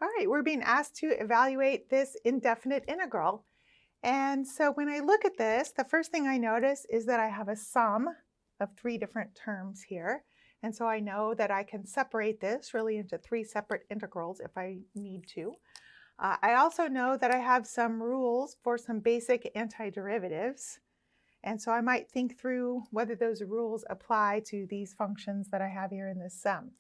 All right, we're being asked to evaluate this indefinite integral. And so when I look at this, the first thing I notice is that I have a sum of three different terms here. And so I know that I can separate this really into three separate integrals if I need to. I also know that I have some rules for some basic antiderivatives. And so I might think through whether those rules apply to these functions that I have here in this sum.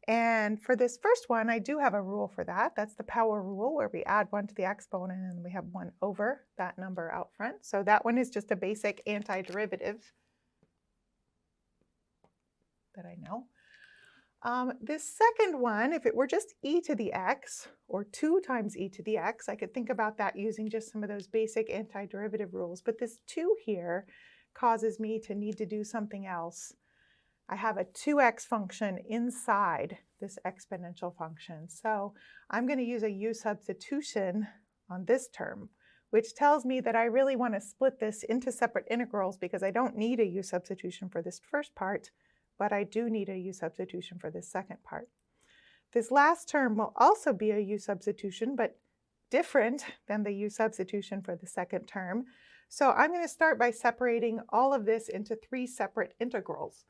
And for this first one, I do have a rule for that. That's the power rule, where we add 1 to the exponent and we have 1 over that number out front. So that one is just a basic antiderivative that I know. This second one, if it were just e to the x, or 2 times e to the x, I could think about that using just some of those basic antiderivative rules. But this 2 here causes me to need to do something else. I have a 2x function inside this exponential function. So I'm going to use a U-substitution on this term, which tells me that I really want to split this into separate integrals because I don't need a U-substitution for this first part, but I do need a U-substitution for this second part. This last term will also be a U-substitution, but different than the U-substitution for the second term. So I'm going to start by separating all of this into three separate integrals.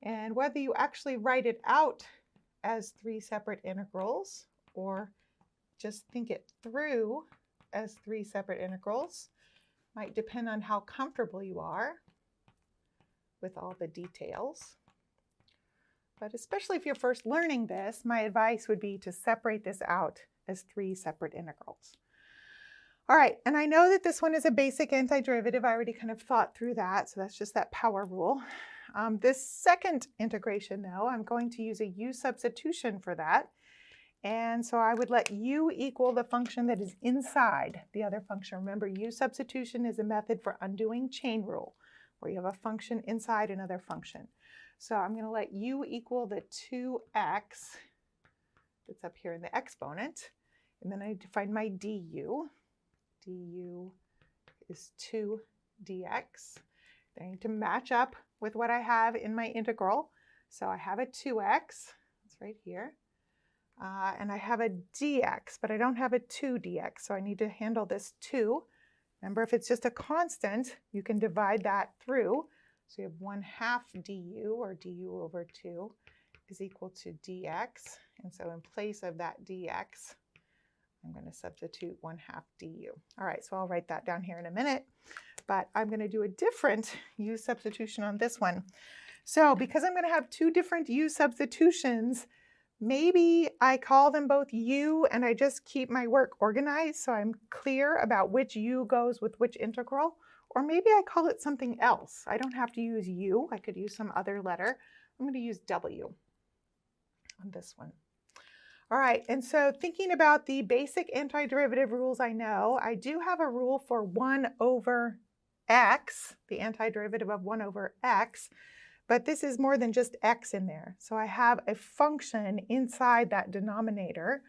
And whether you actually write it out as three separate integrals or just think it through as three separate integrals might depend on how comfortable you are with all the details. But especially if you're first learning this, my advice would be to separate this out as three separate integrals. All right, and I know that this one is a basic antiderivative. I already kind of thought through that, so that's just that power rule. This second integration, though, I'm going to use a U-substitution for that. And so I would let U equal the function that is inside the other function. Remember, U-substitution is a method for undoing chain rule, where you have a function inside another function. So I'm going to let U equal the 2x that's up here in the exponent. And then I define my du. Du is 2 dx. They need to match up with what I have in my integral. So I have a 2x, it's right here, and I have a dx, but I don't have a 2 dx, so I need to handle this 2. Remember, if it's just a constant, you can divide that through. So you have 1/2 du, or du over 2, is equal to dx. And so in place of that dx, I'm going to substitute 1/2 du. All right, so I'll write that down here in a minute, but I'm going to do a different U substitution on this one. So because I'm going to have two different U substitutions, maybe I call them both U and I just keep my work organized so I'm clear about which U goes with which integral, or maybe I call it something else. I don't have to use U, I could use some other letter. I'm going to use W on this one. All right, and so thinking about the basic antiderivative rules I know, I do have a rule for 1 over x, the antiderivative of 1 over x, but this is more than just x in there. So I have a function inside that denominator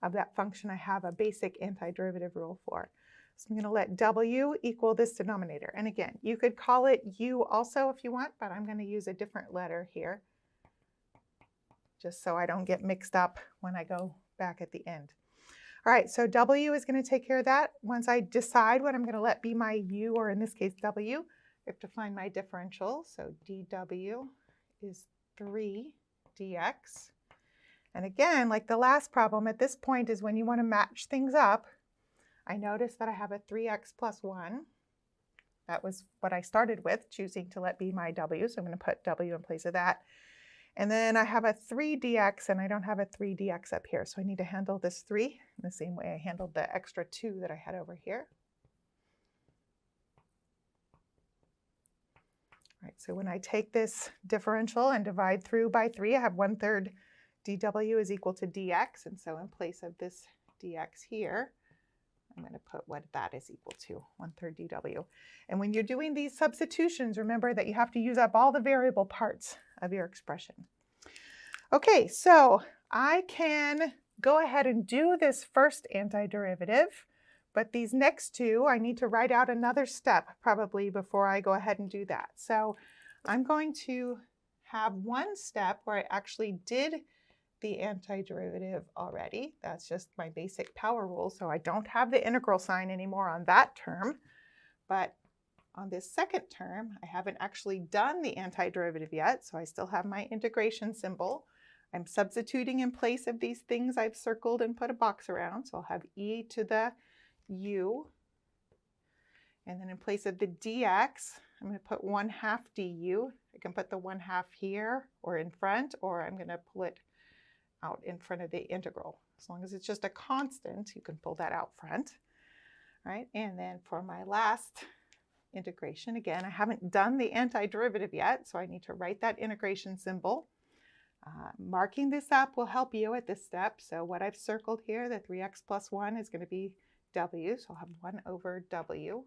of that function I have a basic antiderivative rule for. So I'm going to let w equal this denominator. And again, you could call it u also if you want, but I'm going to use a different letter here, just so I don't get mixed up when I go back at the end. All right, so W is going to take care of that. Once I decide what I'm going to let be my U, or in this case W, I have to find my differential. So dW is 3 dx. And again, like the last problem, at this point is when you want to match things up. I notice that I have a 3x plus 1. That was what I started with, choosing to let be my W. So I'm going to put W in place of that. And then I have a 3 dx, and I don't have a 3 dx up here. So I need to handle this 3 in the same way I handled the extra 2 that I had over here. All right, so when I take this differential and divide through by 3, I have 1/3 dw is equal to dx. And so in place of this dx here, I'm going to put what that is equal to, 1/3 dw. And when you're doing these substitutions, remember that you have to use up all the variable parts of your expression. Okay, so I can go ahead and do this first antiderivative, but these next two, I need to write out another step probably before I go ahead and do that. So I'm going to have one step where I actually did the antiderivative already. That's just my basic power rule, so I don't have the integral sign anymore on that term. But on this second term, I haven't actually done the antiderivative yet, so I still have my integration symbol. I'm substituting in place of these things I've circled and put a box around, so I'll have e to the u. And then in place of the dx, I'm going to put 1/2 du. I can put the 1/2 here or in front, or I'm going to pull it out in front of the integral. As long as it's just a constant, you can pull that out front. Right? And then for my last integration, again, I haven't done the antiderivative yet, so I need to write that integration symbol. Marking this up will help you at this step. So what I've circled here, the 3x plus 1 is going to be w, so I'll have 1 over w.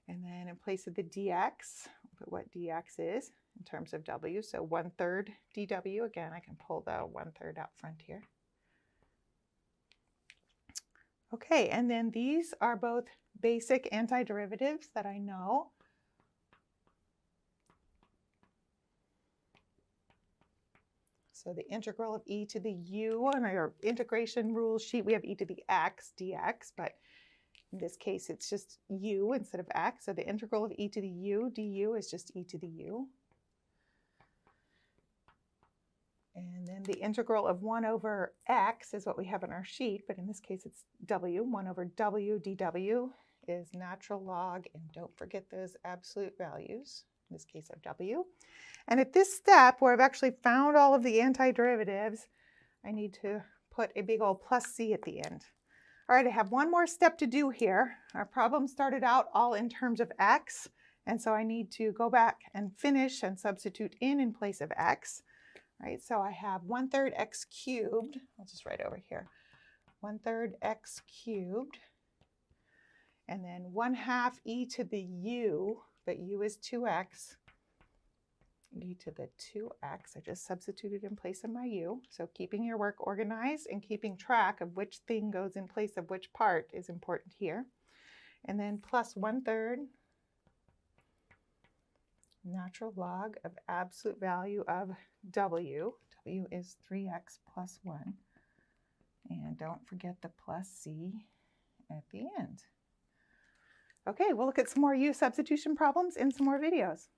And then in place of the dx, I'll put what dx is in terms of w, so 1/3 dw. Again, I can pull the 1/3 out front here. Okay, and then these are both basic antiderivatives that I know. So the integral of e to the u, on our integration rules sheet, we have e to the x dx, but in this case, it's just u instead of x. So the integral of e to the u du is just e to the u. And then the integral of 1 over x is what we have on our sheet, but in this case it's w. 1 over w dw is natural log, and don't forget those absolute values, in this case of w. And at this step, where I've actually found all of the antiderivatives, I need to put a big old plus c at the end. All right, I have one more step to do here. Our problem started out all in terms of x, and so I need to go back and finish and substitute in place of x. Right, so I have 1/3 x cubed. I'll just write over here. 1/3 x cubed. And then 1/2 e to the u, but u is 2x. E to the 2x. I just substituted in place of my u. So keeping your work organized and keeping track of which thing goes in place of which part is important here. And then plus 1/3 natural log of absolute value of w. W is 3x plus 1. And don't forget the plus c at the end. Okay, we'll look at some more U substitution problems in some more videos.